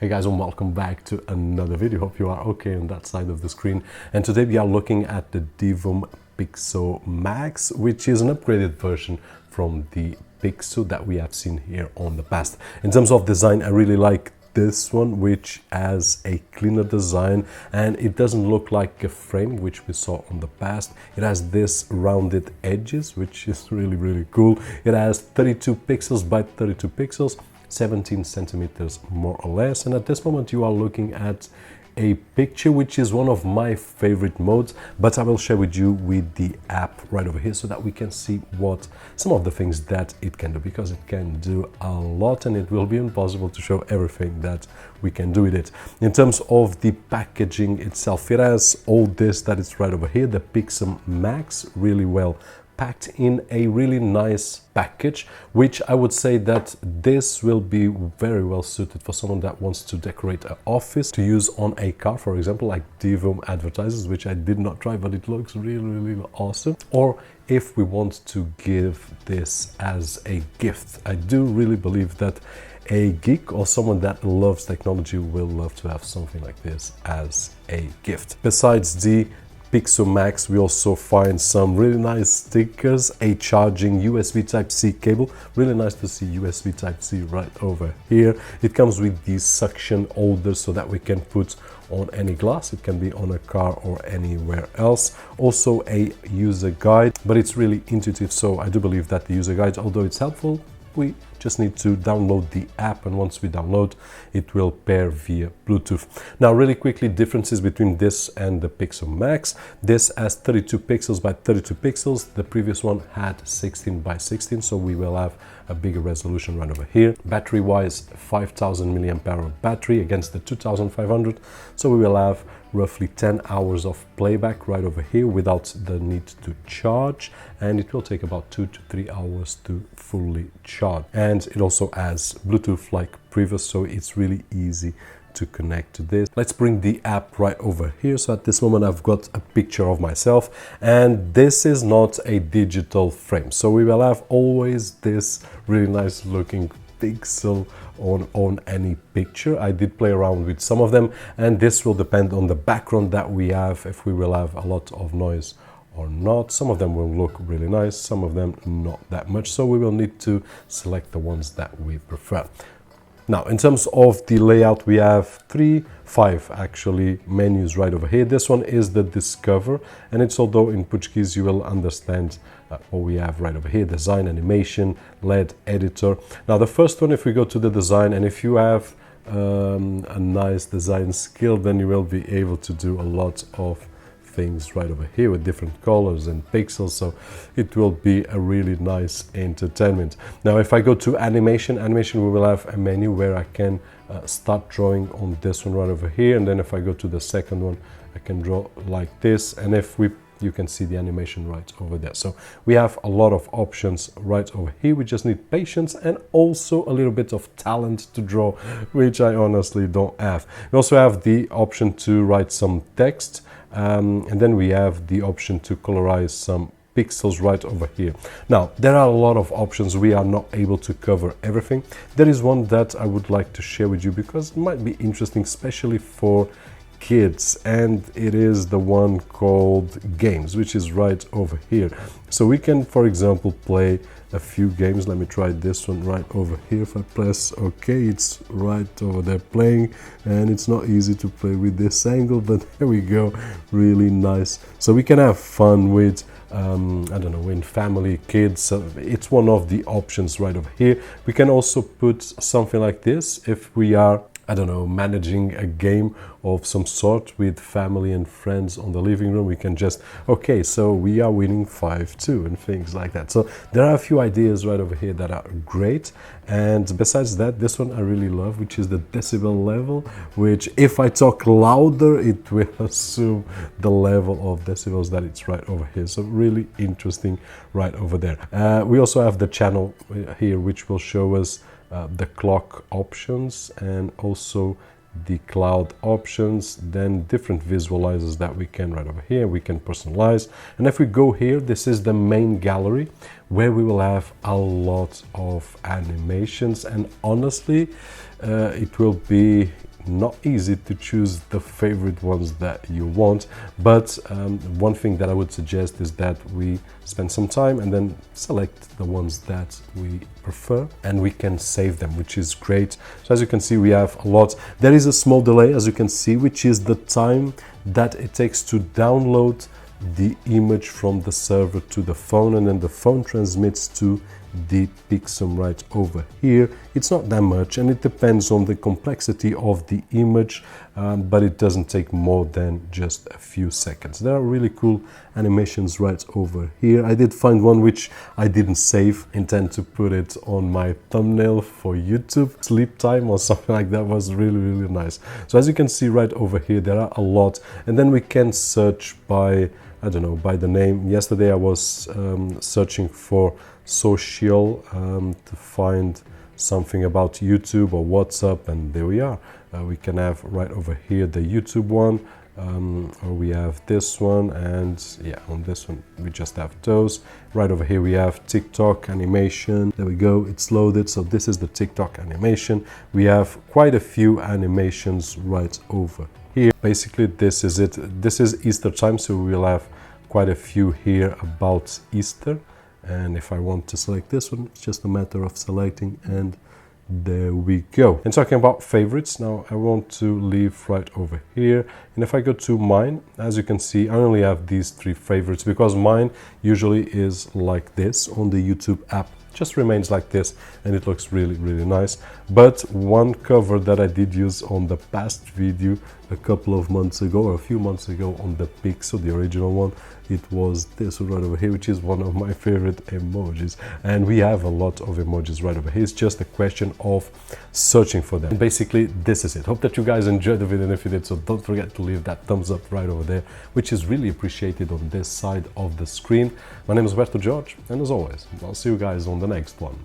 Hey guys, and welcome back to another video. Hope you are okay on that side of the screen. And today we are looking at the DIVOOM Pixoo-max, which is an upgraded version from the Pixoo that we have seen here on the past. In terms of design, I really like this one, which has a cleaner design and it doesn't look like a frame, which we saw on the past. It has this rounded edges, which is really cool. It has 32 pixels by 32 pixels, 17 centimeters more or less, and at this moment you are looking at a picture, which is one of my favorite modes, but I will share with you with the app right over here so that we can see what some of the things that it can do, because it can do a lot and it will be impossible to show everything that we can do with it. In terms of the packaging itself, it has all this that is right over here, the pixoo-max, really well packed in a really nice package, which I would say that this will be very well suited for someone that wants to decorate an office to use on a car, for example, like DIVOOM advertises, which I did not try, but it looks really awesome. Or if we want to give this as a gift. I do really believe that a geek or someone that loves technology will love to have something like this as a gift. Besides the Pixoo-max, we also find some really nice stickers, a charging USB Type-C cable. Really nice to see USB Type-C right over here. It comes with these suction holders so that we can put on any glass. It can be on a car or anywhere else. Also a user guide, but it's really intuitive, so I do believe that the user guide, although it's helpful, we just need to download the app, and once we download, it will pair via Bluetooth. Now, really quickly, differences between this and the Pixoo-max. This has 32 pixels by 32 pixels. The previous one had 16 by 16, so we will have a bigger resolution right over here. Battery-wise, 5,000 mAh battery against the 2,500, so we will have roughly 10 hours of playback right over here without the need to charge, and it will take about 2 to 3 hours to fully charge. And it also has Bluetooth like previous, so it's really easy to connect to this. Let's bring the app right over here. So at this moment I've got a picture of myself, and this is not a digital frame, so we will have always this really nice looking pixel on any picture. I did play around with some of them, and this will depend on the background that we have, if we will have a lot of noise or not. Some of them will look really nice, some of them not that much, so we will need to select the ones that we prefer. Now, in terms of the layout, we have five actually menus right over here. This one is the Discover, and it's, although in Portuguese you will understand what we have right over here: design, animation, LED, editor. Now, the first one, if we go to the design, and if you have a nice design skill, then you will be able to do a lot of things right over here with different colors and pixels, so it will be a really nice entertainment. Now, if I go to animation, we will have a menu where I can start drawing on this one right over here, and then if I go to the second one, I can draw like this, and if you can see the animation right over there. So we have a lot of options right over here. We just need patience and also a little bit of talent to draw, which I honestly don't have. We also have the option to write some text, and then we have the option to colorize some pixels right over here. Now, there are a lot of options. We are not able to cover everything. There is one that I would like to share with you because it might be interesting, especially for kids, and it is the one called Games, which is right over here. So we can, for example, play a few games. Let me try this one right over here. If I press OK, it's right over there playing, and it's not easy to play with this angle, but there we go, really nice. So we can have fun with I don't know, in family, kids. So it's one of the options right over here. We can also put something like this if we are, I don't know, managing a game of some sort with family and friends on the living room. We can just, okay, so we are winning 5-2 and things like that. So there are a few ideas right over here that are great. And besides that, this one I really love, which is the decibel level, which if I talk louder, it will assume the level of decibels that it's right over here. So really interesting right over there. We also have the channel here, which will show us the clock options and also the cloud options, then different visualizers that we can right over here. We can personalize, and if we go here, this is the main gallery where we will have a lot of animations, and honestly it will be not easy to choose the favorite ones that you want, but one thing that I would suggest is that we spend some time and then select the ones that we prefer, and we can save them, which is great. So as you can see, we have a lot. There is a small delay, as you can see, which is the time that it takes to download the image from the server to the phone, and then the phone transmits to the Pixoo right over here. It's not that much, and it depends on the complexity of the image, but it doesn't take more than just a few seconds. There are really cool animations right over here. I did find one which I didn't save. Intend to put it on my thumbnail for YouTube. Sleep time or something like that was really nice. So as you can see right over here, there are a lot, and then we can search by, I don't know, by the name. Yesterday I was searching for social to find something about YouTube or WhatsApp, and there we are. We can have right over here the YouTube one, or we have this one, and yeah, on this one we just have those. Right over here we have TikTok animation. There we go, it's loaded. So this is the TikTok animation. We have quite a few animations right over here. Basically this is it. This is Easter time, so we'll have quite a few here about Easter. And if I want to select this one, it's just a matter of selecting, and there we go. And talking about favorites, now I want to leave right over here, and if I go to mine, as you can see, I only have these 3 favorites, because mine usually is like this on the YouTube app. Just remains like this, and it looks really nice. But one cover that I did use on the past video a couple of months ago, or a few months ago, on the Pixoo, the original one, it was this one right over here, which is one of my favorite emojis. And we have a lot of emojis right over here. It's just a question of searching for them. And basically this is it. Hope that you guys enjoyed the video, and if you did, so don't forget to leave that thumbs up right over there, which is really appreciated on this side of the screen. My name is Roberto, and as always, I'll see you guys on the next one.